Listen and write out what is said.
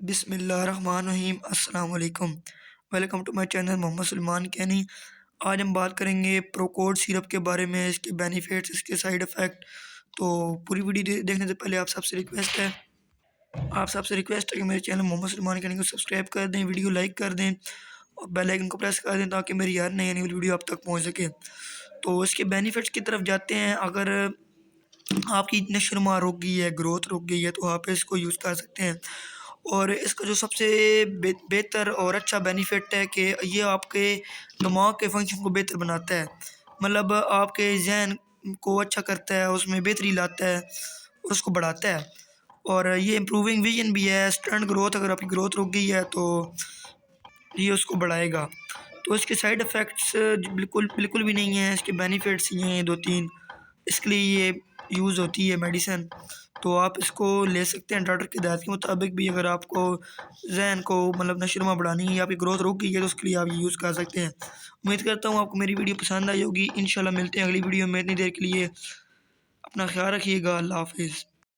بسم اللہ الرحمن الرحیم۔ السلام علیکم، welcome to my channel Muhammad Salman کینی۔ آج ہم بات کریں گے پروکوڈ سیرپ کے بارے میں، اس کے بینیفٹس، اس کے سائیڈ افیکٹ۔ تو پوری ویڈیو دیکھنے سے پہلے آپ سب سے ریکویسٹ ہے کہ میرے چینل محمد سلمان کینی کو سبسکرائب کر دیں، ویڈیو لائک کر دیں اور بیل آئیکن کو پریس کر دیں تاکہ میری ہر نئی آنے والی ویڈیو آپ تک پہنچ سکے۔ تو اس کے بینیفٹس کی طرف جاتے ہیں۔ اگر آپ کی نشوونما رک گئی ہے، گروتھ رک گئی ہے، تو آپ اس کو یوز کر سکتے ہیں۔ اور اس کا جو سب سے بہتر اور اچھا بینیفٹ ہے کہ یہ آپ کے دماغ کے فنکشن کو بہتر بناتا ہے، مطلب آپ کے ذہن کو اچھا کرتا ہے، اس میں بہتری لاتا ہے اور اس کو بڑھاتا ہے۔ اور یہ امپروونگ ویژن بھی ہے، اسٹرنٹ گروتھ، اگر آپ کی گروتھ رک گئی ہے تو یہ اس کو بڑھائے گا۔ تو اس کے سائیڈ افیکٹس بالکل بھی نہیں ہیں، اس کے بینیفٹس یہ ہیں 2-3۔ اس کے لیے یہ یوز ہوتی ہے میڈیسن، تو آپ اس کو لے سکتے ہیں ڈاکٹر کی ہدایت کے مطابق بھی۔ اگر آپ کو ذہن کو مطلب نشوونما بڑھانی ہے یا آپ کی گروتھ رک گئی ہے تو اس کے لیے آپ یہ یوز کر سکتے ہیں۔ امید کرتا ہوں آپ کو میری ویڈیو پسند آئی ہوگی۔ انشاءاللہ ملتے ہیں اگلی ویڈیو میں، اتنی دیر کے لیے اپنا خیال رکھیے گا۔ اللہ حافظ۔